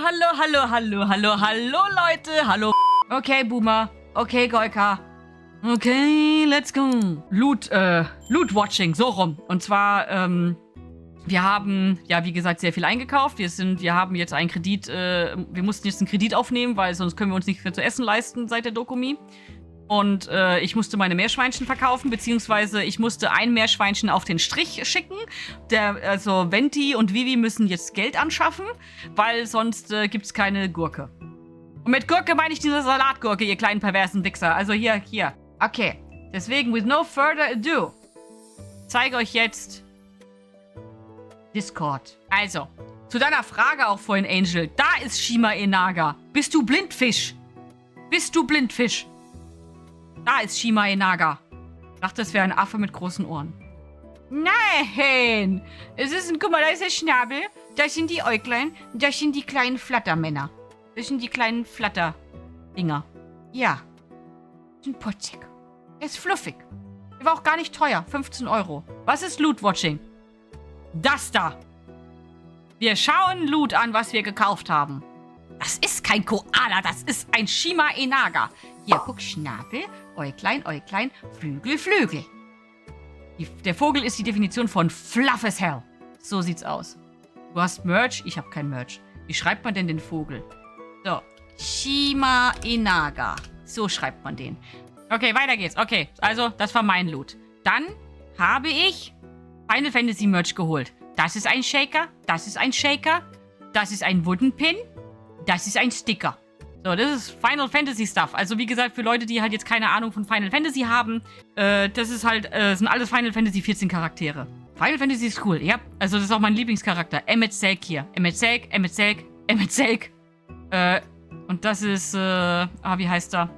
hallo, Leute, hallo. Okay, Boomer. Okay, Goika. Okay, let's go. Loot-Watching, so rum. Und zwar, wir haben, ja, wie gesagt, sehr viel eingekauft. Wir haben jetzt einen Kredit, wir mussten jetzt einen Kredit aufnehmen, weil sonst können wir uns nicht mehr zu essen leisten seit der Dokumi. Und ich musste meine Meerschweinchen verkaufen, beziehungsweise ich musste ein Meerschweinchen auf den Strich schicken. Also Venti und Vivi müssen jetzt Geld anschaffen, weil sonst gibt's keine Gurke. Und mit Gurke meine ich diese Salatgurke, ihr kleinen perversen Wichser. Also hier. Okay, deswegen, with no further ado, zeige euch jetzt Discord. Also, zu deiner Frage auch vorhin, Angel. Da ist Shima Enaga. Bist du Blindfisch? Da ist Shima Enaga. Ich dachte, es wäre ein Affe mit großen Ohren. Nein! Guck mal, da ist der Schnabel, das sind die Äuglein, das sind die kleinen Flattermänner. Das sind die kleinen Flatterdinger. Ja. Sind putzig. Der ist fluffig. Der war auch gar nicht teuer. 15 €. Was ist Loot-Watching? Das da. Wir schauen Loot an, was wir gekauft haben. Das ist kein Koala, das ist ein Shima Enaga. Hier, guck, Schnabel, Äuglein, Flügel. Der Vogel ist die Definition von fluff as hell. So sieht's aus. Du hast Merch? Ich habe kein Merch. Wie schreibt man denn den Vogel? So, Shima Enaga. So schreibt man den. Okay, weiter geht's. Okay, also, das war mein Loot. Dann habe ich Final Fantasy Merch geholt. Das ist ein Shaker, das ist ein Shaker, das ist ein Wooden Pin, das ist ein Sticker. So, das ist Final Fantasy Stuff. Also, wie gesagt, für Leute, die halt jetzt keine Ahnung von Final Fantasy haben, das ist halt, sind alles Final Fantasy 14 Charaktere. Final Fantasy ist cool, ja. Also, das ist auch mein Lieblingscharakter. Emmet Selk hier. Emmet Selk. Und das ist, wie heißt er?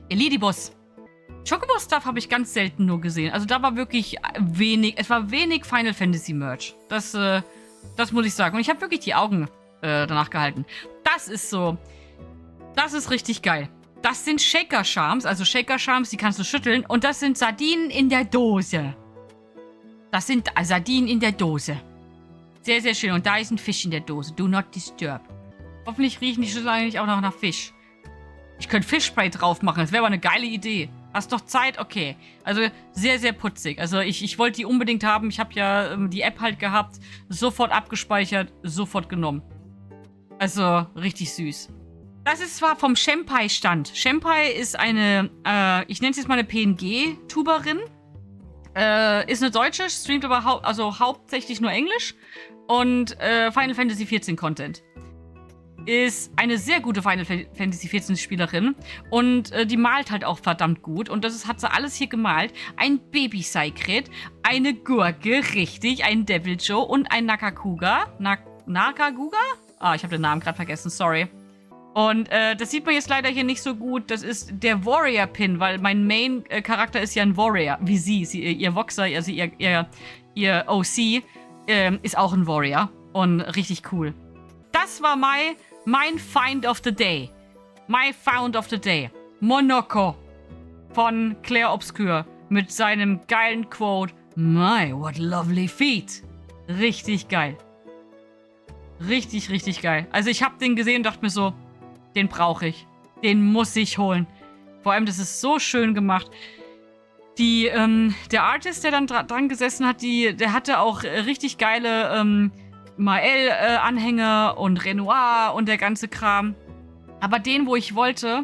Elidibus. Chocobo-Stuff habe ich ganz selten nur gesehen. Also da war wirklich wenig, es war wenig Final Fantasy Merch. Das muss ich sagen. Und ich habe wirklich die Augen danach gehalten. Das ist so, das ist richtig geil. Das sind Shaker Charms, also Shaker Charms, die kannst du schütteln. Und das sind Sardinen in der Dose. Das sind Sardinen in der Dose. Sehr, sehr schön. Und da ist ein Fisch in der Dose. Do not disturb. Hoffentlich riechen die Schüssel eigentlich auch noch nach Fisch. Ich könnte Fischspray drauf machen. Das wäre aber eine geile Idee. Hast doch Zeit? Okay. Also sehr, sehr putzig. Also ich wollte die unbedingt haben. Ich habe ja die App halt gehabt. Sofort abgespeichert. Sofort genommen. Also richtig süß. Das ist zwar vom Shenpai-Stand. Shenpai ist eine, ich nenne es jetzt mal eine PNG-Tuberin. Ist eine Deutsche, streamt aber hauptsächlich nur Englisch. Und Final Fantasy 14 Content. Ist eine sehr gute Final Fantasy 14 Spielerin und die malt halt auch verdammt gut und hat sie alles hier gemalt. Ein Baby-Secret, eine Gurke, richtig, ein Devil Joe und ein Nakaguga. Nakaguga? Ah, ich habe den Namen gerade vergessen, sorry. Und das sieht man jetzt leider hier nicht so gut. Das ist der Warrior-Pin, weil mein Main-Charakter ist ja ein Warrior, wie sie. Ihr Voxer, also ihr OC ist auch ein Warrior und richtig cool. Das war mein Find of the Day. My Found of the Day. Monoko von Claire Obscure mit seinem geilen Quote. My, what lovely feet. Richtig geil. Richtig, richtig geil. Also ich habe den gesehen und dachte mir so, den brauche ich. Den muss ich holen. Vor allem, das ist so schön gemacht. Der Artist, der dann dran gesessen hat, der hatte auch richtig geile Mael-Anhänger und Renoir und der ganze Kram. Aber den, wo ich wollte,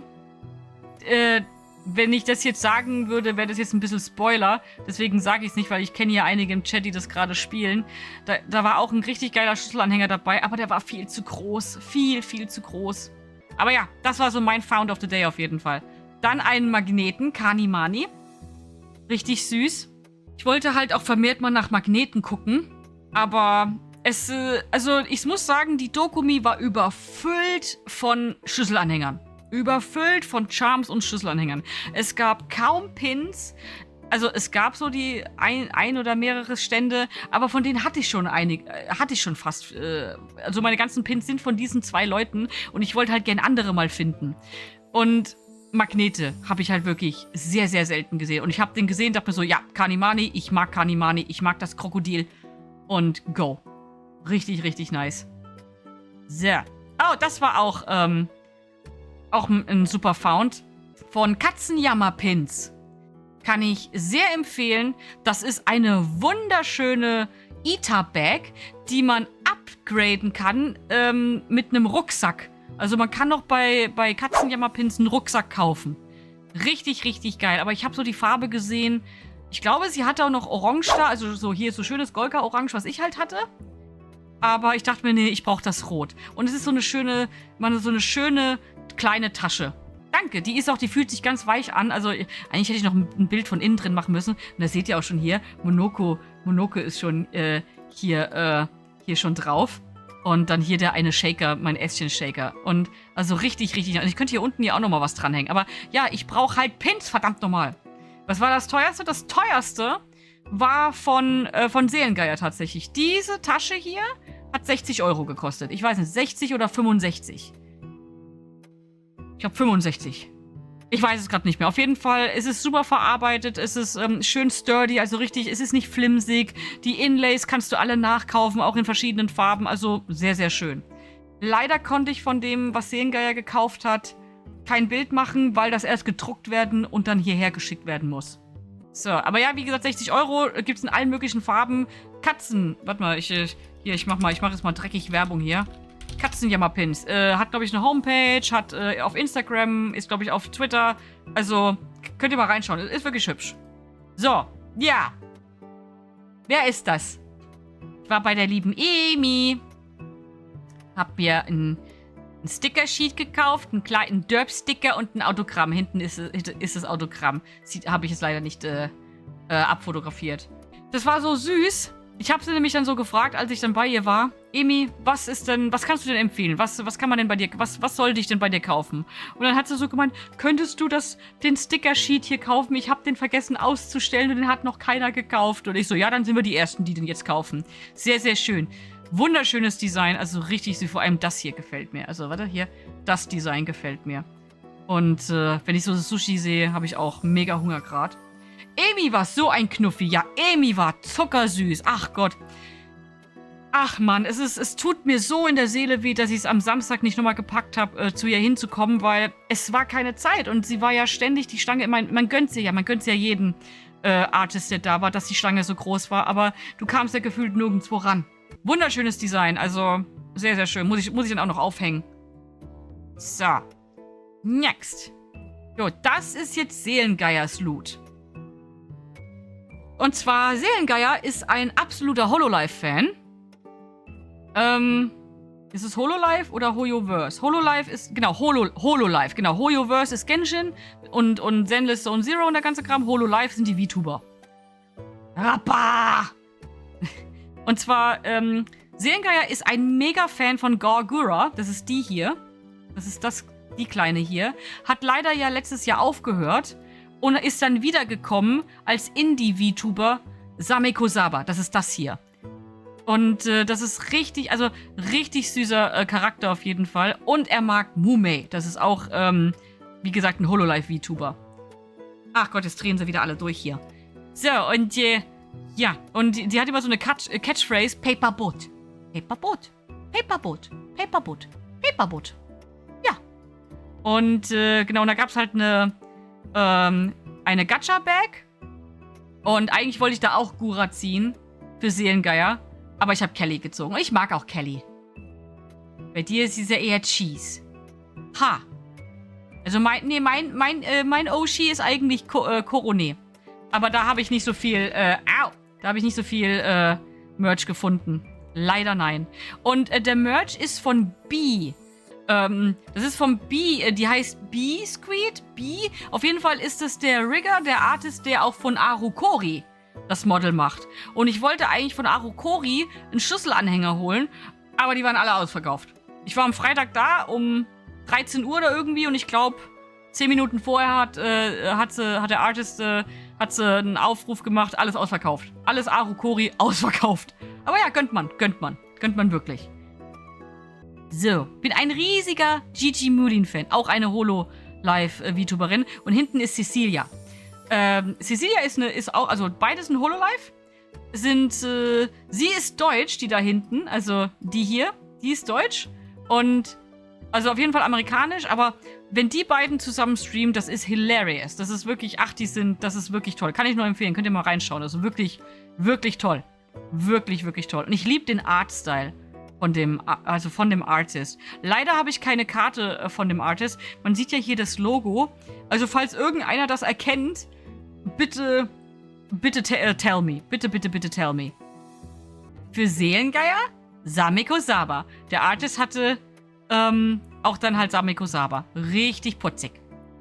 wenn ich das jetzt sagen würde, wäre das jetzt ein bisschen Spoiler. Deswegen sage ich es nicht, weil ich kenne ja einige im Chat, die das gerade spielen. Da war auch ein richtig geiler Schlüsselanhänger dabei, aber der war viel zu groß. Viel, viel zu groß. Aber ja, das war so mein Found of the Day auf jeden Fall. Dann einen Magneten, Kanimani. Richtig süß. Ich wollte halt auch vermehrt mal nach Magneten gucken, aber also ich muss sagen, die Dokumi war überfüllt von Schlüsselanhängern. Überfüllt von Charms und Schlüsselanhängern. Es gab kaum Pins. Also es gab so die ein oder mehrere Stände, aber von denen hatte ich schon fast. Also meine ganzen Pins sind von diesen 2 Leuten und ich wollte halt gern andere mal finden. Und Magnete habe ich halt wirklich sehr, sehr selten gesehen. Und ich habe den gesehen, dachte mir so, ja, Kanimani, ich mag das Krokodil und go. Richtig, richtig nice. So. Oh, das war auch ein super Found. Von Katzenjammerpins. Kann ich sehr empfehlen. Das ist eine wunderschöne Eater-Bag, die man upgraden kann mit einem Rucksack. Also man kann noch bei Katzenjammerpins einen Rucksack kaufen. Richtig, richtig geil. Aber ich habe so die Farbe gesehen. Ich glaube, sie hatte auch noch Orange da. Also so hier ist so schönes Golka-Orange, was ich halt hatte. Aber ich dachte mir, nee, ich brauche das Rot. Und es ist so eine schöne kleine Tasche. Danke, die fühlt sich ganz weich an. Also eigentlich hätte ich noch ein Bild von innen drin machen müssen. Und das seht ihr auch schon hier. Monoko ist schon hier schon drauf. Und dann hier der eine Shaker, mein Ästchen-Shaker. Und also richtig, richtig. Also ich könnte hier unten ja auch nochmal was dranhängen. Aber ja, ich brauche halt Pins, verdammt nochmal. Was war das teuerste? Das teuerste war von Seelengeier tatsächlich. Diese Tasche hier hat 60 € gekostet. Ich weiß nicht, 60 oder 65. Ich glaube 65. Ich weiß es gerade nicht mehr. Auf jeden Fall ist es super verarbeitet. Es ist schön sturdy, also richtig, es ist nicht flimsig. Die Inlays kannst du alle nachkaufen, auch in verschiedenen Farben. Also sehr, sehr schön. Leider konnte ich von dem, was Seelengeier gekauft hat, kein Bild machen, weil das erst gedruckt werden und dann hierher geschickt werden muss. So, aber ja, wie gesagt, 60 € gibt es in allen möglichen Farben. Katzen, warte mal, ich mache jetzt mal dreckig Werbung hier. Katzenjammerpins. Hat, glaube ich, eine Homepage, hat auf Instagram, ist, glaube ich, auf Twitter. Also, könnt ihr mal reinschauen. Ist wirklich hübsch. So, ja. Wer ist das? Ich war bei der lieben Emi. Hab mir ein Sticker-Sheet gekauft, einen kleinen Derp-Sticker und ein Autogramm. Hinten ist das Autogramm. Habe ich es leider nicht abfotografiert. Das war so süß. Ich habe sie nämlich dann so gefragt, als ich dann bei ihr war. Emi, was kannst du denn empfehlen? Was kann man denn bei dir, was sollte ich denn bei dir kaufen? Und dann hat sie so gemeint, könntest du den Sticker-Sheet hier kaufen? Ich habe den vergessen auszustellen und den hat noch keiner gekauft. Und ich so, ja, dann sind wir die Ersten, die den jetzt kaufen. Sehr, sehr schön. Wunderschönes Design, also richtig süß. Vor allem das hier gefällt mir. Also, warte, hier, das Design gefällt mir. Und wenn ich so das Sushi sehe, habe ich auch mega Hunger gerade. Emi war so ein Knuffi. Ja, Emi war zuckersüß. Ach Gott. Ach Mann, es tut mir so in der Seele weh, dass ich es am Samstag nicht nochmal gepackt habe, zu ihr hinzukommen, weil es war keine Zeit. Und sie war ja ständig die Stange. Man gönnt sie ja jeden Artist, der da war, dass die Stange so groß war. Aber du kamst ja gefühlt nirgendwo ran. Wunderschönes Design. Also sehr, sehr schön. Muss ich dann auch noch aufhängen. So. Next. So, das ist jetzt Seelengeiers Loot. Und zwar, Seelengeier ist ein absoluter Hololive-Fan. Ist es Hololive oder Hoyoverse? Hololive ist, genau, Hololive, genau. Hoyoverse ist Genshin und Zenless Zone Zero und der ganze Kram. Hololive sind die VTuber. Rappa! Und zwar, Seelengeier ist ein Mega-Fan von Gargura. Das ist die hier. Das ist die kleine hier. Hat leider ja letztes Jahr aufgehört. Und ist dann wiedergekommen als Indie-VTuber Sameko Saba. Das ist das hier. Und das ist richtig süßer Charakter auf jeden Fall. Und er mag Mumei. Das ist auch, wie gesagt, ein Hololive-VTuber. Ach Gott, jetzt drehen sie wieder alle durch hier. So, und ja. Und die hat immer so eine Catchphrase. Paperboat. Paperboat. Paperboat. Paperboat. Paperboat. Ja. Und genau, und da gab es halt eine Gacha-Bag. Und eigentlich wollte ich da auch Gura ziehen. Für Seelengeier. Aber ich habe Kelly gezogen. Und ich mag auch Kelly. Bei dir ist sie ja eher Cheese. Ha. Also mein Oshi ist eigentlich Korone. Aber da habe ich nicht so viel, Merch gefunden. Leider nein. Und der Merch ist von B. Das ist vom B, die heißt B-Squid. B. Auf jeden Fall ist es der Rigger, der Artist, der auch von Arukori das Model macht. Und ich wollte eigentlich von Arukori einen Schlüsselanhänger holen, aber die waren alle ausverkauft. Ich war am Freitag da um 13 Uhr oder irgendwie und ich glaube, 10 Minuten vorher hat der Artist einen Aufruf gemacht, alles ausverkauft. Alles Arukori ausverkauft. Aber ja, gönnt man wirklich. So, bin ein riesiger Gigi Mullin-Fan. Auch eine Hololive-VTuberin. Und hinten ist Cecilia. Cecilia ist auch, also beides ein Hololive. Sie ist deutsch, die da hinten. Also die hier, die ist deutsch. Und Also auf jeden Fall amerikanisch, aber wenn die beiden zusammen streamen, das ist hilarious. Das ist wirklich, das ist wirklich toll. Kann ich nur empfehlen, könnt ihr mal reinschauen. Das ist wirklich, wirklich toll. Wirklich, wirklich toll. Und ich liebe den Artstyle von dem Artist. Leider habe ich keine Karte von dem Artist. Man sieht ja hier das Logo. Also falls irgendeiner das erkennt, bitte tell me. Bitte, bitte, bitte tell me. Für Seelengeier, Samiko Saba. Der Artist hatte auch dann halt Samiko Saba. Richtig putzig.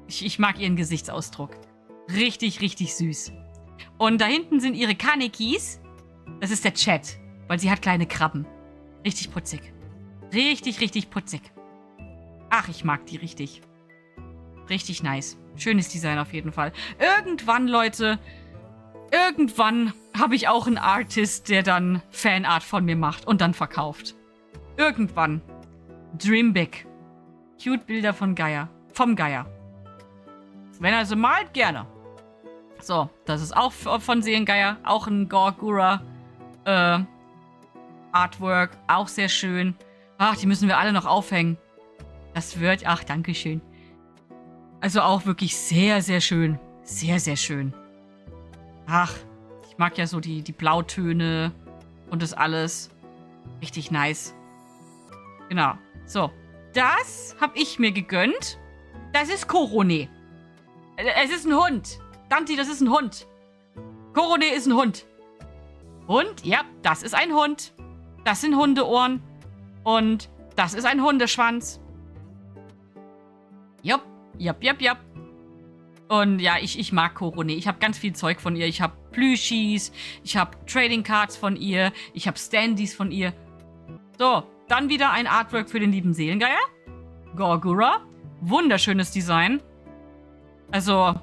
Ich mag ihren Gesichtsausdruck. Richtig, richtig süß. Und da hinten sind ihre Kanekis. Das ist der Chat, weil sie hat kleine Krabben. Richtig putzig. Richtig, richtig putzig. Ach, ich mag die richtig. Richtig nice. Schönes Design auf jeden Fall. Irgendwann, Leute, habe ich auch einen Artist, der dann Fanart von mir macht und dann verkauft. Irgendwann. Dream big. Cute Bilder von Gaia. Vom Gaia. Wenn er so malt, gerne. So, das ist auch von Seelengeier. Auch ein Gorgura Artwork. Auch sehr schön. Ach, die müssen wir alle noch aufhängen. Das wird... Ach, dankeschön. Also auch wirklich sehr, sehr schön. Sehr, sehr schön. Ach, ich mag ja so die Blautöne und das alles. Richtig nice. Genau. So, das habe ich mir gegönnt. Das ist Korone. Es ist ein Hund. Danti, das ist ein Hund. Korone ist ein Hund. Hund? Ja, das ist ein Hund. Das sind Hundeohren. Und das ist ein Hundeschwanz. Jupp, jupp, jupp, jupp. Und ja, ich mag Korone. Ich habe ganz viel Zeug von ihr. Ich habe Plüschis, ich habe Trading Cards von ihr, ich habe Standys von ihr. So, dann wieder ein Artwork für den lieben Seelengeier. Gorgura. Wunderschönes Design. Also,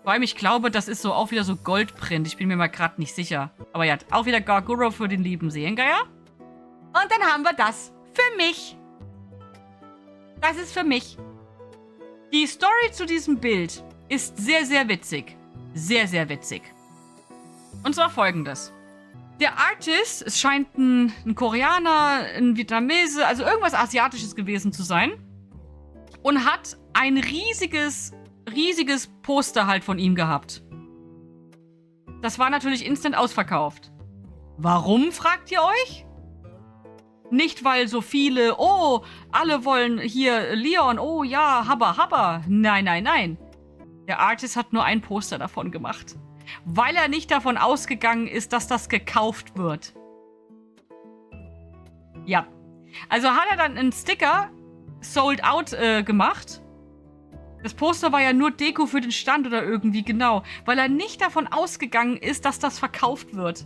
vor allem, ich glaube, das ist so auch wieder so Goldprint. Ich bin mir mal gerade nicht sicher. Aber ja, auch wieder Gorgura für den lieben Seelengeier. Und dann haben wir das für mich. Das ist für mich. Die Story zu diesem Bild ist sehr, sehr witzig. Sehr, sehr witzig. Und zwar folgendes. Der Artist, es scheint ein Koreaner, ein Vietnamese, also irgendwas Asiatisches gewesen zu sein. Und hat ein riesiges Poster halt von ihm gehabt. Das war natürlich instant ausverkauft. Warum, fragt ihr euch? Nicht, weil so viele, oh, alle wollen hier Leon, oh ja, habba. Nein, nein, nein. Der Artist hat nur ein Poster davon gemacht. Weil er nicht davon ausgegangen ist, dass das gekauft wird. Ja. Also hat er dann einen Sticker sold out gemacht. Das Poster war ja nur Deko für den Stand oder irgendwie, genau. Weil er nicht davon ausgegangen ist, dass das verkauft wird.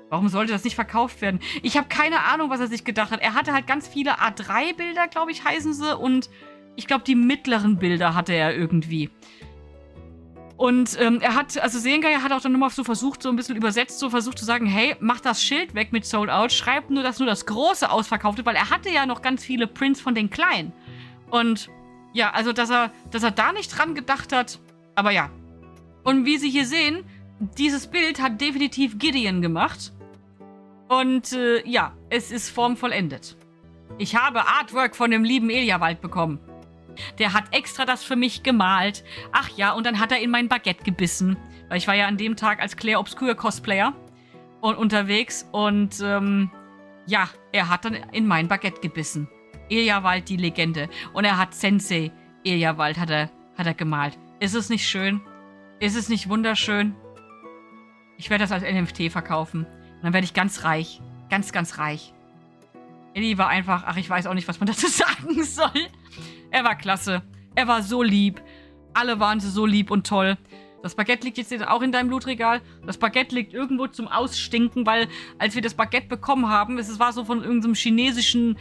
Warum sollte das nicht verkauft werden? Ich habe keine Ahnung, was er sich gedacht hat. Er hatte halt ganz viele A3-Bilder, glaube ich, heißen sie. Und ich glaube, die mittleren Bilder hatte er irgendwie. Und Seelengeier hat auch dann nochmal so versucht, so ein bisschen übersetzt, so versucht zu sagen, hey, mach das Schild weg mit Sold Out, schreib nur, dass nur das Große ausverkauft wird, weil er hatte ja noch ganz viele Prints von den Kleinen. Und ja, also, dass er da nicht dran gedacht hat, aber ja. Und wie Sie hier sehen, dieses Bild hat definitiv Gideon gemacht. Und ja, es ist formvollendet. Ich habe Artwork von dem lieben Eliawald bekommen. Der hat extra das für mich gemalt. Ach ja, und dann hat er in mein Baguette gebissen. Weil ich war ja an dem Tag als Claire Obscure Cosplayer und unterwegs. Und ja, er hat dann in mein Baguette gebissen. Eliawald, die Legende. Und er hat Sensei Eliawald hat er gemalt. Ist es nicht schön? Ist es nicht wunderschön? Ich werde das als NFT verkaufen. Und dann werde ich ganz reich. Ganz, ganz reich. Eli war einfach, ach, ich weiß auch nicht, was man dazu sagen soll. Er war klasse. Er war so lieb. Alle waren so lieb und toll. Das Baguette liegt jetzt auch in deinem Blutregal. Das Baguette liegt irgendwo zum Ausstinken, weil als wir das Baguette bekommen haben, es war so von irgendeinem chinesischen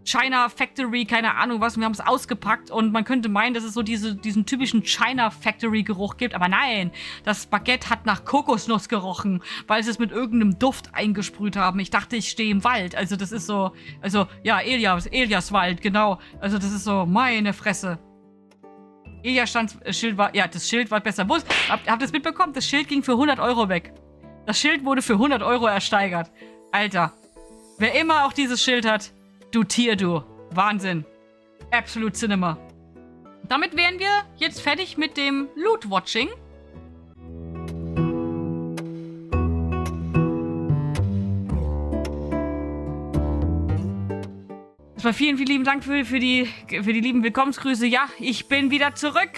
China Factory, keine Ahnung was. Und wir haben es ausgepackt und man könnte meinen, dass es so diesen typischen China Factory Geruch gibt. Aber nein, das Baguette hat nach Kokosnuss gerochen, weil sie es mit irgendeinem Duft eingesprüht haben. Ich dachte, ich stehe im Wald. Also das ist so, also ja, Eliaswald, genau. Also das ist so, meine Fresse. Schild war, ja, das Schild war besser. Habt ihr das mitbekommen? Das Schild ging für 100 Euro weg. Das Schild wurde für 100 Euro ersteigert. Alter, wer immer auch dieses Schild hat, du Tier, du. Wahnsinn. Absolute Cinema. Damit wären wir jetzt fertig mit dem Loot-Watching. Vielen, vielen lieben Dank für die lieben Willkommensgrüße. Ja, ich bin wieder zurück.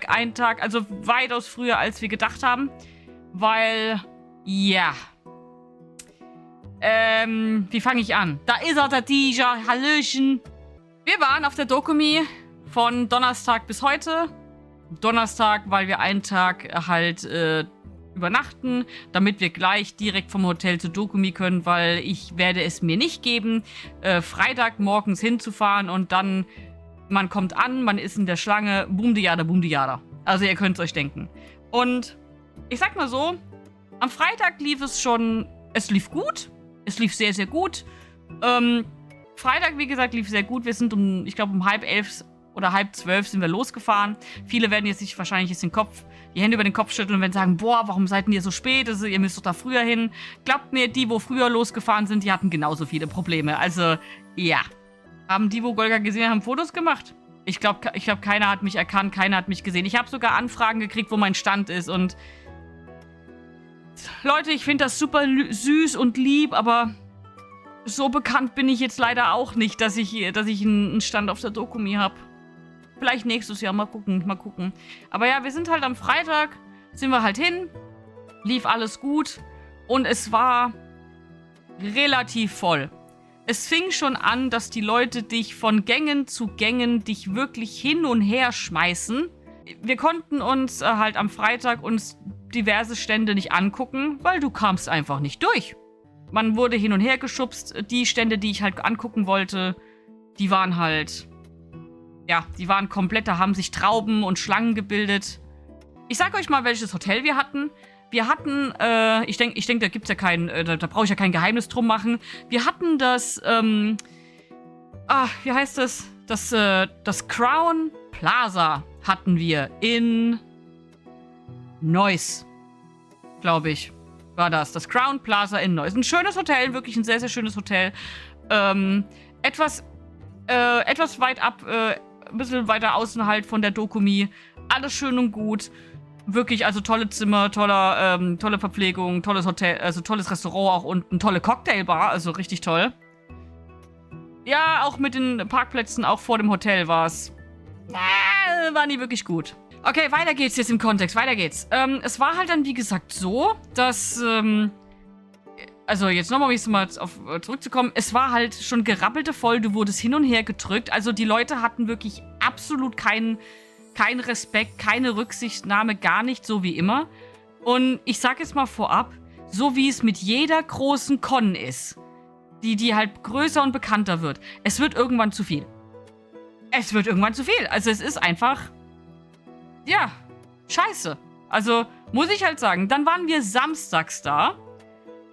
Einen Tag, also weitaus früher, als wir gedacht haben. Weil, ja. Wie fange ich an? Da ist er, der DJ. Hallöchen. Wir waren auf der Dokumi von Donnerstag bis heute. Donnerstag, weil wir einen Tag halt übernachten, damit wir gleich direkt vom Hotel zur Dokumi können, weil ich werde es mir nicht geben, Freitag morgens hinzufahren und dann, man kommt an, man ist in der Schlange, boom die Jada. Also ihr könnt es euch denken. Und ich sag mal so, am Freitag lief es schon, es lief gut, es lief sehr, sehr gut. Freitag, wie gesagt, lief sehr gut. Wir sind ich glaube um 10:30 oder 11:30 sind wir losgefahren. Viele werden jetzt sich wahrscheinlich jetzt die Hände über den Kopf schütteln und werden sagen, boah, warum seid ihr so spät? Also, ihr müsst doch da früher hin. Glaubt mir, die, wo früher losgefahren sind, die hatten genauso viele Probleme. Also, ja. Haben die, wo Golga gesehen haben, Fotos gemacht? Ich glaube, keiner hat mich erkannt, keiner hat mich gesehen. Ich habe sogar Anfragen gekriegt, wo mein Stand ist. Und Leute, ich finde das super süß und lieb, aber so bekannt bin ich jetzt leider auch nicht, dass ich einen Stand auf der Dokumi habe. Vielleicht nächstes Jahr, mal gucken. Aber ja, wir sind halt am Freitag, sind wir halt hin, lief alles gut und es war relativ voll. Es fing schon an, dass die Leute dich von Gängen zu Gängen dich wirklich hin und her schmeißen. Wir konnten uns halt am Freitag uns diverse Stände nicht angucken, weil du kamst einfach nicht durch. Man wurde hin und her geschubst. Die Stände, die ich halt angucken wollte, die waren halt... Ja, die waren komplett, da haben sich Trauben und Schlangen gebildet. Ich sag euch mal, welches Hotel wir hatten. Wir hatten, ich denk, da gibt's ja da brauche ich ja kein Geheimnis drum machen. Wir hatten das, wie heißt das? Das Crown Plaza hatten wir in Neuss, glaube ich, war das. Das Crown Plaza in Neuss. Ein schönes Hotel, wirklich ein sehr, sehr schönes Hotel. Etwas weit ab, ein bisschen weiter außen halt von der Dokumi. Alles schön und gut. Wirklich, also tolle Zimmer, tolle Verpflegung, tolles Hotel, also tolles Restaurant auch und eine tolle Cocktailbar, also richtig toll. Ja, auch mit den Parkplätzen, auch vor dem Hotel war nie wirklich gut. Okay, weiter geht's jetzt im Kontext, weiter geht's. Es war halt dann, wie gesagt, so, dass, also jetzt nochmal, um jetzt mal zurückzukommen, es war halt schon gerappelte voll, du wurdest hin und her gedrückt, also die Leute hatten wirklich absolut keinen Respekt, keine Rücksichtnahme, gar nicht, so wie immer. Und ich sag jetzt mal vorab, so wie es mit jeder großen Con ist, die halt größer und bekannter wird, es wird irgendwann zu viel. Es wird irgendwann zu viel. Also es ist einfach, ja, scheiße. Also muss ich halt sagen, dann waren wir samstags da.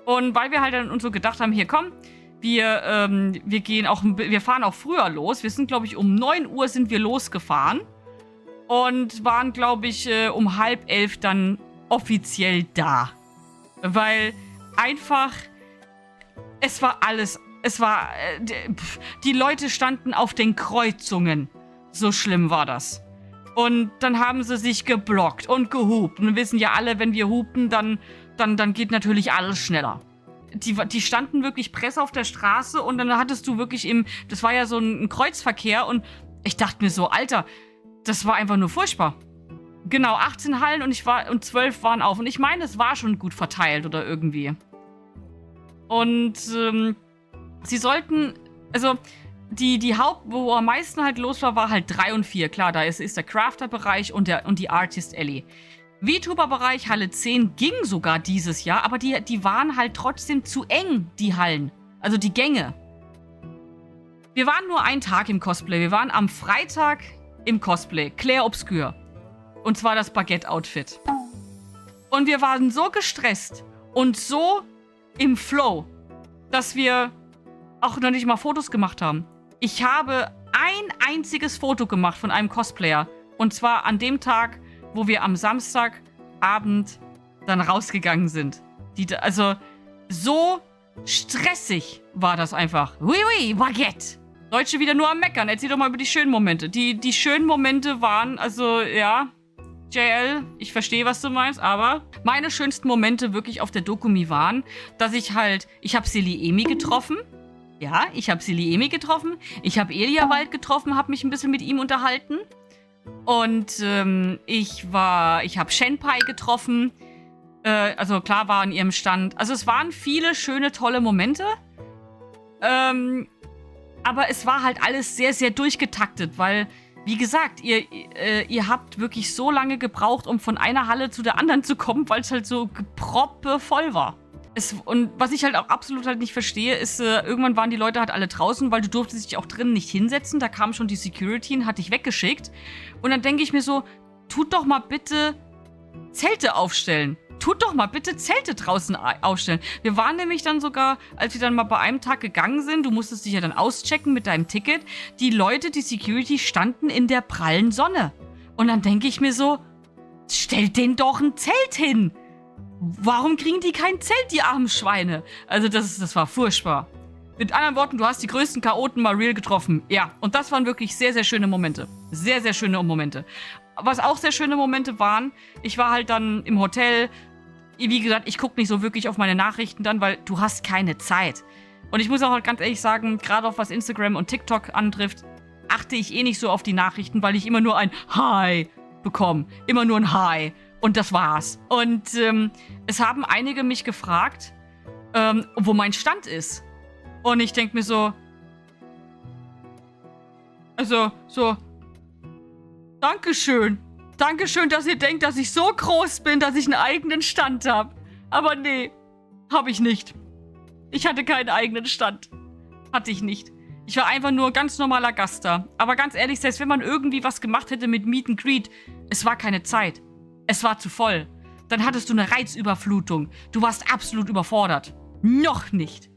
Und weil wir halt dann uns so gedacht haben, hier komm, wir fahren auch früher los. Wir sind, glaube ich, um 9 Uhr sind wir losgefahren. Und waren, glaube ich, um 10:30 dann offiziell da. Weil einfach, die Leute standen auf den Kreuzungen. So schlimm war das. Und dann haben sie sich geblockt und gehupt. Und wir wissen ja alle, wenn wir hupen, dann geht natürlich alles schneller. Die standen wirklich Presse auf der Straße und dann hattest du wirklich das war ja so ein Kreuzverkehr und ich dachte mir so, Alter, das war einfach nur furchtbar. Genau, 18 Hallen und 12 waren auf. Und ich meine, es war schon gut verteilt oder irgendwie. Und sie sollten, also die wo am meisten halt los war halt 3 und 4. Klar, da ist der Crafter-Bereich und die Artist Alley. VTuber-Bereich, Halle 10 ging sogar dieses Jahr, aber die waren halt trotzdem zu eng, die Hallen. Also die Gänge. Wir waren nur einen Tag im Cosplay. Wir waren am Freitag im Cosplay. Claire Obscure. Und zwar das Baguette-Outfit. Und wir waren so gestresst und so im Flow, dass wir auch noch nicht mal Fotos gemacht haben. Ich habe ein einziges Foto gemacht von einem Cosplayer. Und zwar an dem Tag, wo wir am Samstagabend dann rausgegangen sind. Also, so stressig war das einfach. Oui, oui, Baguette. Deutsche wieder nur am Meckern. Erzähl doch mal über die schönen Momente. Die schönen Momente waren, also, ja, JL, ich verstehe, was du meinst, aber meine schönsten Momente wirklich auf der Dokumi waren, dass ich habe Silly Emi getroffen. Ja, ich habe Silly Emi getroffen. Ich habe Eliawald getroffen, habe mich ein bisschen mit ihm unterhalten. Und ich habe Shenpai getroffen. Also klar, war an ihrem Stand. Also es waren viele schöne, tolle Momente. Aber es war halt alles sehr, sehr durchgetaktet, weil, wie gesagt, ihr habt wirklich so lange gebraucht, um von einer Halle zu der anderen zu kommen, weil es halt so proppevoll war. Und was ich halt auch absolut halt nicht verstehe, ist, irgendwann waren die Leute halt alle draußen, weil du durftest dich auch drinnen nicht hinsetzen. Da kam schon die Security und hat dich weggeschickt. Und dann denke ich mir so, tut doch mal bitte Zelte aufstellen. Tut doch mal bitte Zelte draußen aufstellen. Wir waren nämlich dann sogar, als wir dann mal bei einem Tag gegangen sind, du musstest dich ja dann auschecken mit deinem Ticket, die Leute, die Security, standen in der prallen Sonne. Und dann denke ich mir so, stellt denen doch ein Zelt hin. Warum kriegen die kein Zelt, die armen Schweine? Also das war furchtbar. Mit anderen Worten, du hast die größten Chaoten mal real getroffen. Ja, und das waren wirklich sehr, sehr schöne Momente. Sehr, sehr schöne Momente. Was auch sehr schöne Momente waren, ich war halt dann im Hotel. Wie gesagt, ich gucke nicht so wirklich auf meine Nachrichten dann, weil du hast keine Zeit. Und ich muss auch ganz ehrlich sagen, gerade auf was Instagram und TikTok antrifft, achte ich eh nicht so auf die Nachrichten, weil ich immer nur ein Hi bekomme. Immer nur ein Hi. Und das war's. Und es haben einige mich gefragt, wo mein Stand ist. Und ich denke mir so, also, so, Dankeschön. Dankeschön, dass ihr denkt, dass ich so groß bin, dass ich einen eigenen Stand habe. Aber nee, habe ich nicht. Ich hatte keinen eigenen Stand. Hatte ich nicht. Ich war einfach nur ganz normaler Gast da. Aber ganz ehrlich, selbst wenn man irgendwie was gemacht hätte mit Meet and Greet, es war keine Zeit. Es war zu voll. Dann hattest du eine Reizüberflutung. Du warst absolut überfordert. Noch nicht.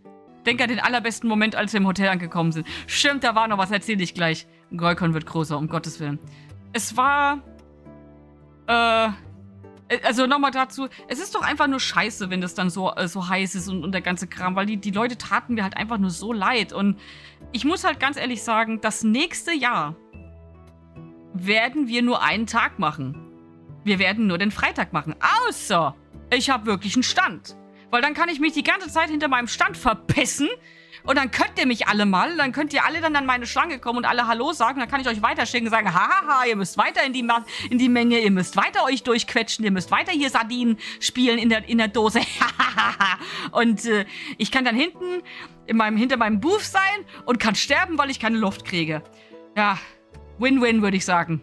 Denk an den allerbesten Moment, als wir im Hotel angekommen sind. Stimmt, da war noch was, erzähle ich gleich. Goikon wird größer, um Gottes Willen. Es war... also nochmal dazu, es ist doch einfach nur scheiße, wenn das dann so heiß ist und der ganze Kram, weil die Leute taten mir halt einfach nur so leid. Und ich muss halt ganz ehrlich sagen, das nächste Jahr werden wir nur einen Tag machen. Wir werden nur den Freitag machen. Außer ich habe wirklich einen Stand. Weil dann kann ich mich die ganze Zeit hinter meinem Stand verpissen. Und dann könnt ihr mich alle mal, dann könnt ihr alle dann an meine Schlange kommen und alle Hallo sagen. Dann kann ich euch weiterschicken und sagen, hahaha, ihr müsst weiter in die Menge, ihr müsst weiter euch durchquetschen, ihr müsst weiter hier Sardinen spielen in der Dose. Und ich kann dann hinter meinem Booth sein und kann sterben, weil ich keine Luft kriege. Ja, Win-Win, würde ich sagen.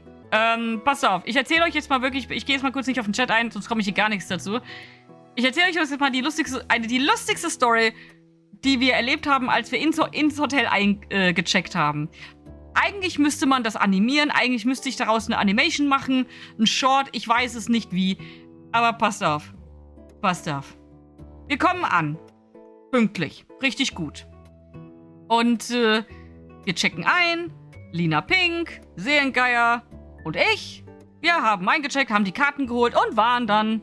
Passt auf, ich erzähle euch jetzt mal wirklich, ich gehe jetzt mal kurz nicht auf den Chat ein, sonst komme ich hier gar nichts dazu. Ich erzähle euch jetzt mal die lustigste Story, die wir erlebt haben, als wir ins Hotel eingecheckt haben. Eigentlich müsste man das animieren, eigentlich müsste ich daraus eine Animation machen, ein Short, ich weiß es nicht wie, aber passt auf. Passt auf. Wir kommen an. Pünktlich. Richtig gut. Und wir checken ein. Lina Pink, Seelengeier und ich. Wir haben eingecheckt, haben die Karten geholt und waren dann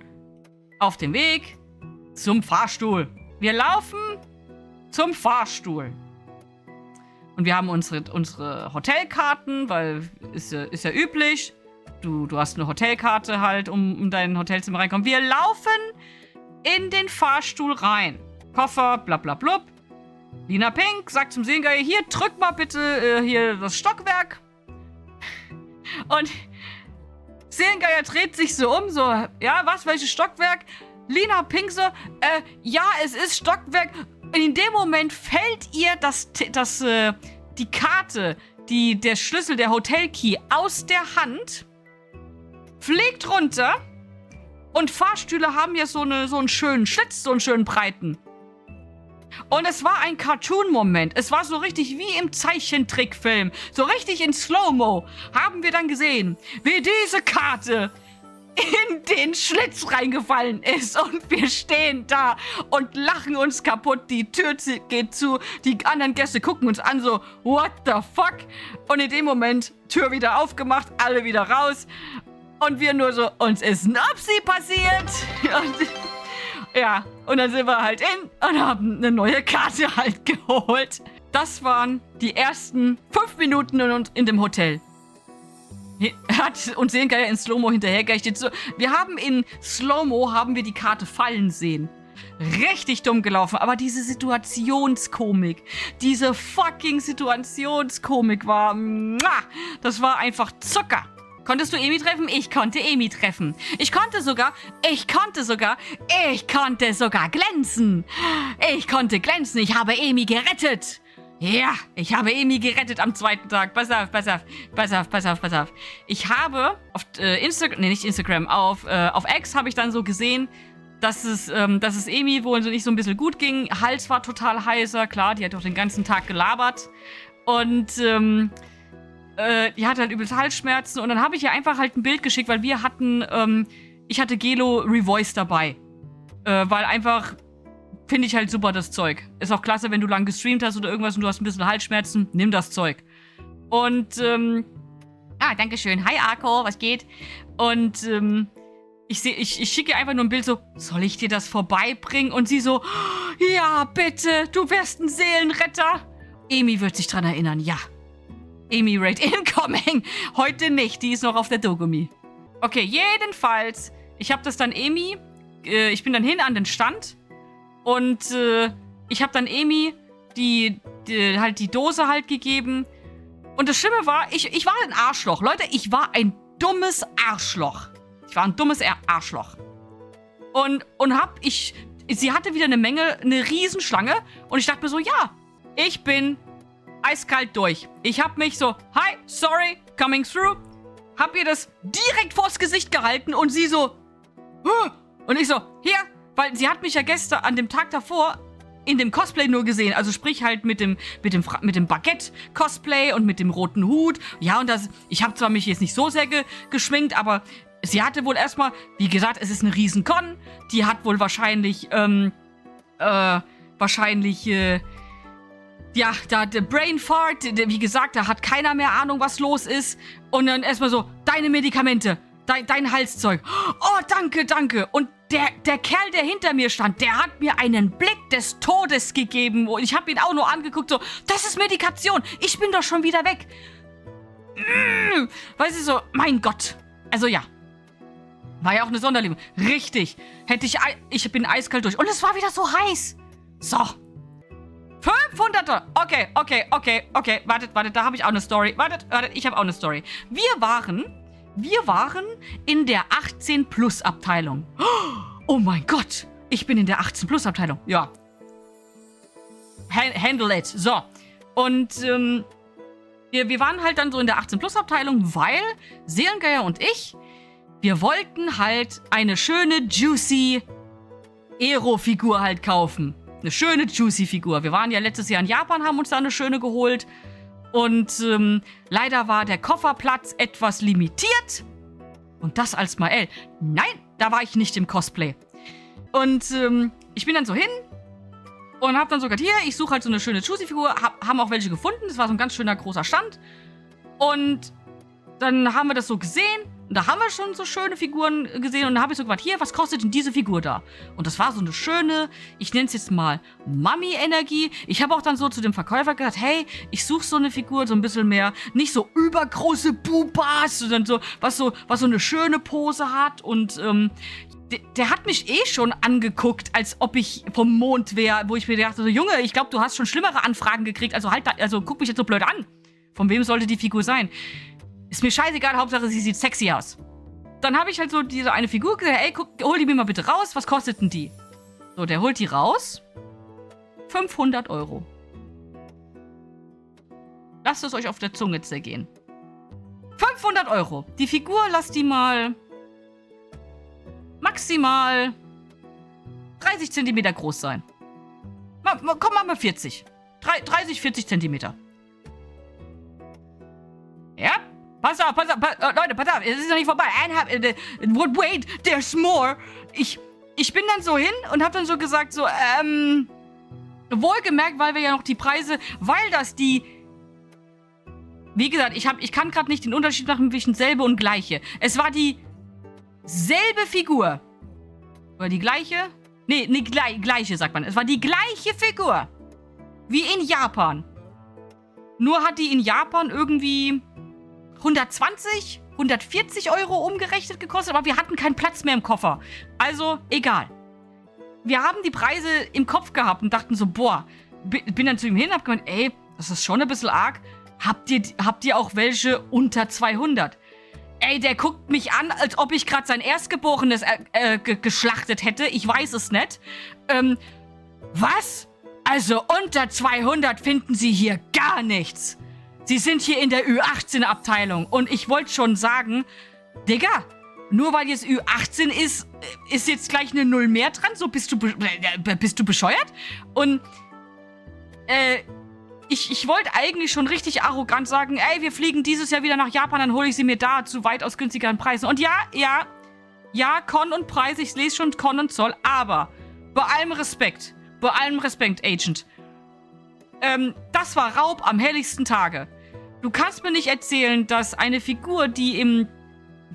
auf dem Weg zum Fahrstuhl. Wir laufen zum Fahrstuhl. Und wir haben unsere Hotelkarten, weil ist ja üblich. Du hast eine Hotelkarte halt, um in dein Hotelzimmer reinkommen. Wir laufen in den Fahrstuhl rein. Koffer, blablabla. Lina Pink sagt zum Seelengeier, hier, drück mal bitte hier das Stockwerk. Und Seelengeier dreht sich so um, so, ja, was, welches Stockwerk? Lina Pink so, ja, es ist Stockwerk. Und in dem Moment fällt ihr die Karte, der Schlüssel, der Hotelkey aus der Hand, fliegt runter und Fahrstühle haben ja so einen schönen Schlitz, so einen schönen breiten. Und es war ein Cartoon-Moment. Es war so richtig wie im Zeichentrickfilm. So richtig in Slow-Mo haben wir dann gesehen, wie diese Karte in den Schlitz reingefallen ist. Und wir stehen da und lachen uns kaputt. Die Tür geht zu. Die anderen Gäste gucken uns an so, what the fuck? Und in dem Moment, Tür wieder aufgemacht, alle wieder raus. Und wir nur so, uns ist ein Upsi passiert. Und ja, und dann sind wir halt und haben eine neue Karte halt geholt. Das waren die ersten 5 Minuten in dem Hotel. Er hat uns Seelengeier in Slow-Mo hinterhergerichtet. So, wir haben in Slow-Mo die Karte fallen sehen. Richtig dumm gelaufen, aber diese Situationskomik, diese fucking Situationskomik war, das war einfach Zucker. Konntest du Emi treffen? Ich konnte Emi treffen. Ich konnte sogar glänzen. Ich konnte glänzen. Ich habe Emi gerettet. Ja, ich habe Emi gerettet am zweiten Tag. Pass auf. Ich habe auf Instagram, auf X habe ich dann so gesehen, dass es Emi wohl so nicht so ein bisschen gut ging. Hals war total heiser, klar, die hat doch den ganzen Tag gelabert. Und, die hatte halt übelst Halsschmerzen. Und dann habe ich ihr einfach halt ein Bild geschickt, weil wir hatten, ich hatte Gelo Revoice dabei. Weil einfach, finde ich halt super, das Zeug. Ist auch klasse, wenn du lang gestreamt hast oder irgendwas und du hast ein bisschen Halsschmerzen, nimm das Zeug. Und, dankeschön. Hi, Arko, was geht? Und, ich schicke ihr einfach nur ein Bild so, soll ich dir das vorbeibringen? Und sie so, ja, bitte, du wärst ein Seelenretter. Emi wird sich dran erinnern, ja. Emi Raid incoming. Heute nicht, die ist noch auf der Dogumi. Okay, jedenfalls, ich habe das dann Emi, ich bin dann hin an den Stand und ich habe dann Emi die Dose halt gegeben. Und das Schlimme war, ich war ein Arschloch. Leute, ich war ein dummes Arschloch. Ich war ein dummes Arschloch. Und sie hatte wieder eine Riesenschlange. Und ich dachte mir so, ja, ich bin eiskalt durch. Ich hab mich so, hi, sorry, coming through. Hab ihr das direkt vors Gesicht gehalten und sie so, huh. Und ich so, hier, weil sie hat mich ja gestern an dem Tag davor in dem Cosplay nur gesehen. Also sprich halt mit dem Baguette-Cosplay und mit dem roten Hut. Ja, und ich habe zwar mich jetzt nicht so sehr geschminkt, aber sie hatte wohl erstmal, wie gesagt, es ist eine Riesen-Con. Die hat wohl wahrscheinlich, ja, da der Brain Fart, wie gesagt, da hat keiner mehr Ahnung, was los ist. Und dann erstmal so, deine Medikamente, dein Halszeug. Oh, danke. Und der Kerl, der hinter mir stand, der hat mir einen Blick des Todes gegeben. Und ich habe ihn auch nur angeguckt, so, das ist Medikation, ich bin doch schon wieder weg. Weißt du, so, mein Gott. Also ja. War ja auch eine Sonderliebe. Richtig. Ich bin eiskalt durch. Und es war wieder so heiß. So. 500er. Okay. Wartet, da habe ich auch eine Story. Wartet, ich habe auch eine Story. Wir waren in der 18-Plus-Abteilung. Oh mein Gott. Ich bin in der 18-Plus-Abteilung. Ja. Handle it. So. Und, wir waren halt dann so in der 18-Plus-Abteilung, weil Seelengeier und ich, wir wollten halt eine schöne, juicy Aero-Figur halt kaufen. Eine schöne, juicy Figur. Wir waren ja letztes Jahr in Japan, haben uns da eine schöne geholt. Und leider war der Kofferplatz etwas limitiert. Und das als Mael. Nein, da war ich nicht im Cosplay. Und ich bin dann so hin und hab dann sogar hier, ich suche halt so eine schöne Juicy-Figur. Haben auch welche gefunden. Das war so ein ganz schöner großer Stand. Und dann haben wir das so gesehen. Und da haben wir schon so schöne Figuren gesehen. Und da habe ich so gefragt, hier, was kostet denn diese Figur da? Und das war so eine schöne, ich nenne es jetzt mal Mami-Energie. Ich habe auch dann so zu dem Verkäufer gesagt, hey, ich suche so eine Figur, so ein bisschen mehr, nicht so übergroße Bubas, sondern so, was so eine schöne Pose hat. Und der hat mich eh schon angeguckt, als ob ich vom Mond wäre, wo ich mir dachte, so, Junge, ich glaube, du hast schon schlimmere Anfragen gekriegt. Also guck mich jetzt so blöd an. Von wem sollte die Figur sein? Ist mir scheißegal, Hauptsache sie sieht sexy aus. Dann habe ich halt so diese eine Figur gesagt, ey, hol die mir mal bitte raus, was kostet denn die? So, der holt die raus. 500 €. Lasst es euch auf der Zunge zergehen. 500 €. Die Figur, lasst die mal maximal 30 Zentimeter groß sein. Komm, mach mal 40. 30, 40 Zentimeter. Ja? Pass auf, Leute, pass auf, es ist noch nicht vorbei. Wait, there's more. Ich bin dann so hin und hab dann so gesagt, so, wohlgemerkt, weil wir ja noch die Preise, weil das die, wie gesagt, ich kann gerade nicht den Unterschied machen zwischen selbe und gleiche. Es war die selbe Figur. Oder die gleiche? Nee, gleiche, sagt man. Es war die gleiche Figur. Wie in Japan. Nur hat die in Japan irgendwie 120, 140 Euro umgerechnet gekostet, aber wir hatten keinen Platz mehr im Koffer. Also, egal. Wir haben die Preise im Kopf gehabt und dachten so, boah, bin dann zu ihm hin und hab gemeint, ey, das ist schon ein bisschen arg. Habt ihr auch welche unter 200? Ey, der guckt mich an, als ob ich gerade sein Erstgeborenes geschlachtet hätte. Ich weiß es nicht. Was? Also unter 200 finden Sie hier gar nichts. Sie sind hier in der Ü18-Abteilung. Und ich wollte schon sagen, Digga, nur weil jetzt Ü18 ist jetzt gleich eine Null mehr dran? So bist du bescheuert? Und ich wollte eigentlich schon richtig arrogant sagen, ey, wir fliegen dieses Jahr wieder nach Japan, dann hole ich sie mir da zu weitaus günstigeren Preisen. Und ja, Con und Preis, ich lese schon Con und Zoll, aber bei allem Respekt, Agent, das war Raub am helligsten Tage. Du kannst mir nicht erzählen, dass eine Figur, die in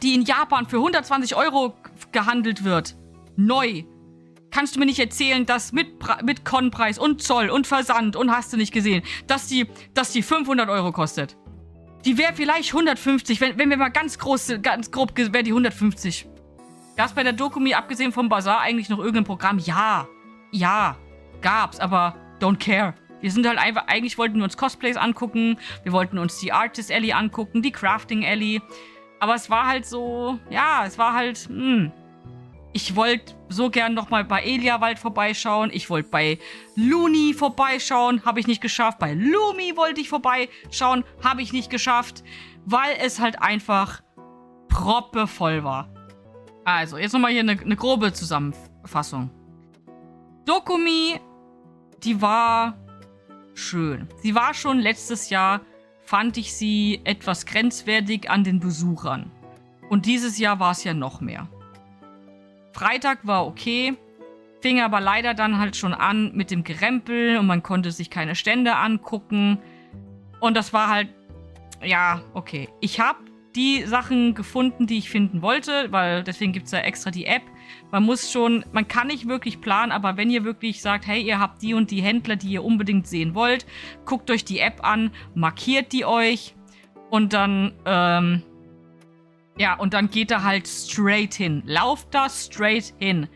Japan für 120 Euro gehandelt wird, neu, kannst du mir nicht erzählen, dass mit Con-Preis und Zoll und Versand und hast du nicht gesehen, dass die 500 Euro kostet. Die wäre vielleicht 150, wenn wir mal ganz grob, wäre die 150. Gab's bei der Dokumi, abgesehen vom Bazaar, eigentlich noch irgendein Programm? Ja, gab's, aber don't care. Wir sind halt einfach, eigentlich wollten wir uns Cosplays angucken, wir wollten uns die Artist Alley angucken, die Crafting Alley. Aber es war halt so, ja, ich wollte so gern nochmal bei Eliawald vorbeischauen. Ich wollte bei Looney vorbeischauen. Habe ich nicht geschafft. Bei Lumi wollte ich vorbeischauen. Habe ich nicht geschafft. Weil es halt einfach proppevoll war. Also, jetzt nochmal hier eine grobe Zusammenfassung. Dokumi, die war schön. Sie war schon letztes Jahr, fand ich sie etwas grenzwertig an den Besuchern. Und dieses Jahr war es ja noch mehr. Freitag war okay, fing aber leider dann halt schon an mit dem Gerempel und man konnte sich keine Stände angucken. Und das war halt, ja, okay. Ich habe die Sachen gefunden, die ich finden wollte, weil deswegen gibt es ja extra die App. Man kann nicht wirklich planen, aber wenn ihr wirklich sagt, hey, ihr habt die und die Händler, die ihr unbedingt sehen wollt, guckt euch die App an, markiert die euch und dann, ja, und dann geht er halt straight hin. Lauft da straight hin.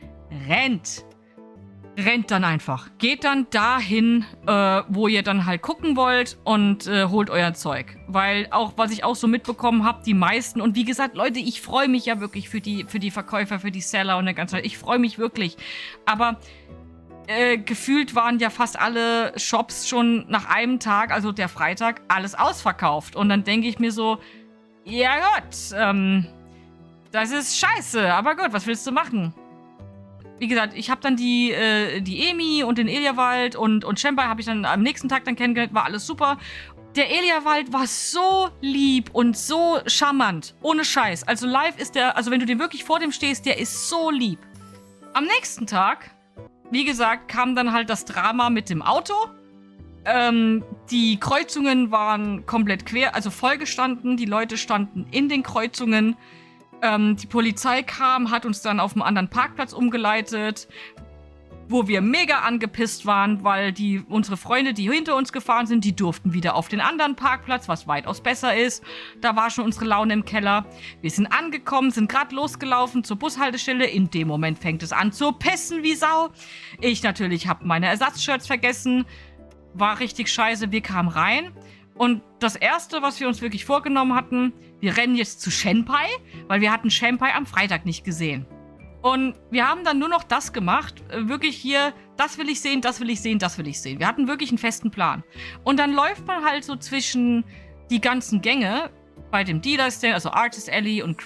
Rennt dann einfach. Geht dann dahin, wo ihr dann halt gucken wollt und holt euer Zeug. Weil auch, was ich auch so mitbekommen habe, die meisten, und wie gesagt, Leute, ich freue mich ja wirklich für die Verkäufer, für die Seller und der ganze Zeit. Ich freue mich wirklich. Aber gefühlt waren ja fast alle Shops schon nach einem Tag, also der Freitag, alles ausverkauft. Und dann denke ich mir so, ja Gott, das ist scheiße, aber gut, was willst du machen? Wie gesagt, ich habe dann die Emi und den Eliawald und Senpai habe ich dann am nächsten Tag dann kennengelernt, war alles super. Der Eliawald war so lieb und so charmant, ohne Scheiß. Also live ist der, also wenn du dem wirklich vor dem stehst, der ist so lieb. Am nächsten Tag, wie gesagt, kam dann halt das Drama mit dem Auto. Die Kreuzungen waren komplett quer, also vollgestanden. Die Leute standen in den Kreuzungen. Die Polizei kam, hat uns dann auf einen anderen Parkplatz umgeleitet, wo wir mega angepisst waren, weil unsere Freunde, die hinter uns gefahren sind, die durften wieder auf den anderen Parkplatz, was weitaus besser ist. Da war schon unsere Laune im Keller. Wir sind angekommen, sind gerade losgelaufen zur Bushaltestelle. In dem Moment fängt es an zu pissen wie Sau. Ich natürlich habe meine Ersatzshirts vergessen. War richtig scheiße. Wir kamen rein. Und das Erste, was wir uns wirklich vorgenommen hatten, wir rennen jetzt zu Senpai, weil wir hatten Senpai am Freitag nicht gesehen. Und wir haben dann nur noch das gemacht, wirklich hier, das will ich sehen, das will ich sehen, das will ich sehen. Wir hatten wirklich einen festen Plan. Und dann läuft man halt so zwischen die ganzen Gänge bei dem Dealer Stand, also Artist Alley und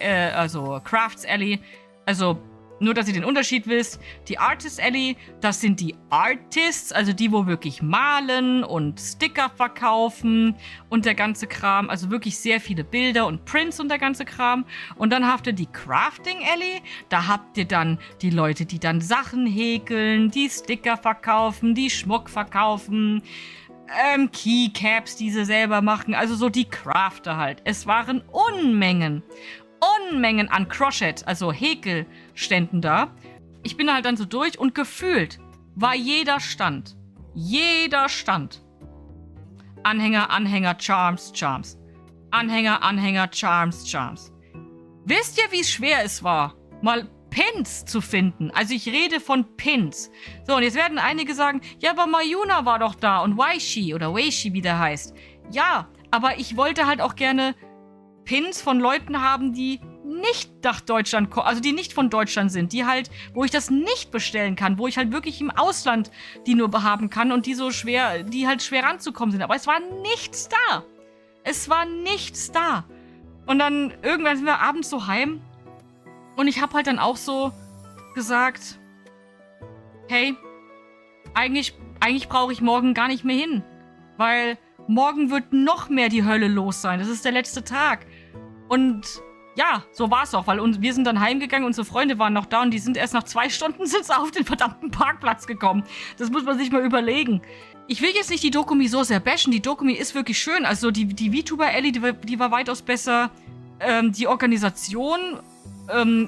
also Crafts Alley, also nur, dass ihr den Unterschied wisst. Die Artist Alley, das sind die Artists, also die, wo wirklich malen und Sticker verkaufen und der ganze Kram. Also wirklich sehr viele Bilder und Prints und der ganze Kram. Und dann habt ihr die Crafting Alley. Da habt ihr dann die Leute, die dann Sachen häkeln, die Sticker verkaufen, die Schmuck verkaufen, Keycaps, die sie selber machen. Also so die Crafter halt. Es waren Unmengen an Crochet, also Häkelständen da. Ich bin halt dann so durch und gefühlt war jeder Stand Anhänger, Anhänger, Charms, Charms. Anhänger, Anhänger, Charms, Charms. Wisst ihr, wie schwer es war, mal Pins zu finden? Also ich rede von Pins. So, und jetzt werden einige sagen, ja, aber Mayuna war doch da und Weishi oder Weishi, wie der heißt. Ja, aber ich wollte halt auch gerne Pins von Leuten haben, die nicht nach Deutschland kommen, also die nicht von Deutschland sind, die halt, wo ich das nicht bestellen kann, wo ich halt wirklich im Ausland die nur haben kann und die halt schwer ranzukommen sind. Aber es war nichts da. Es war nichts da. Und dann irgendwann sind wir abends so heim und ich habe halt dann auch so gesagt, hey, eigentlich brauche ich morgen gar nicht mehr hin, weil morgen wird noch mehr die Hölle los sein. Das ist der letzte Tag. Und ja, so war es auch, weil wir sind dann heimgegangen, unsere Freunde waren noch da und die sind erst nach 2 Stunden sind auf den verdammten Parkplatz gekommen. Das muss man sich mal überlegen. Ich will jetzt nicht die Dokumi so sehr bashen. Die Dokumi ist wirklich schön. Also die VTuber-Ellie, die war weitaus besser. Die Organisation,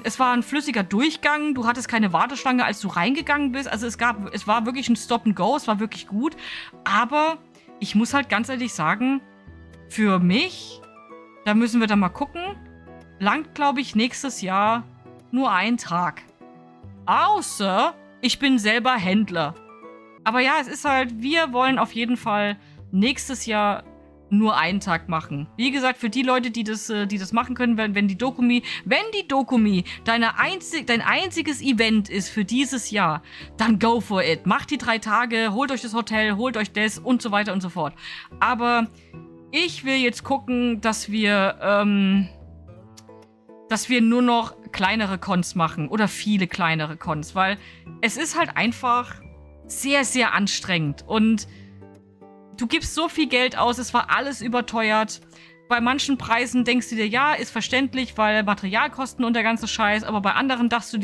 es war ein flüssiger Durchgang. Du hattest keine Warteschlange, als du reingegangen bist. Also es war wirklich ein Stop and Go. Es war wirklich gut. Aber ich muss halt ganz ehrlich sagen, für mich, da müssen wir dann mal gucken, langt, glaube ich, nächstes Jahr nur 1 Tag. Außer ich bin selber Händler. Aber ja, es ist halt, wir wollen auf jeden Fall nächstes Jahr nur 1 Tag machen. Wie gesagt, für die Leute, die das machen können, wenn die Dokumi dein einziges Event ist für dieses Jahr, dann go for it. Macht die 3 Tage, holt euch das Hotel, holt euch das und so weiter und so fort. Aber ich will jetzt gucken, dass wir nur noch kleinere Cons machen oder viele kleinere Cons, weil es ist halt einfach sehr, sehr anstrengend und du gibst so viel Geld aus, es war alles überteuert. Bei manchen Preisen denkst du dir, ja, ist verständlich, weil Materialkosten und der ganze Scheiß, aber bei anderen dachtest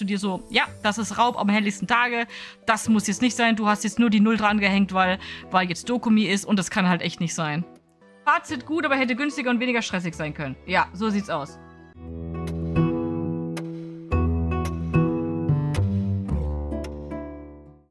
du dir so, ja, das ist Raub am helligsten Tage, das muss jetzt nicht sein, du hast jetzt nur die 0 dran gehängt, weil jetzt Dokumi ist und das kann halt echt nicht sein. Fazit gut, aber hätte günstiger und weniger stressig sein können. Ja, so sieht's aus.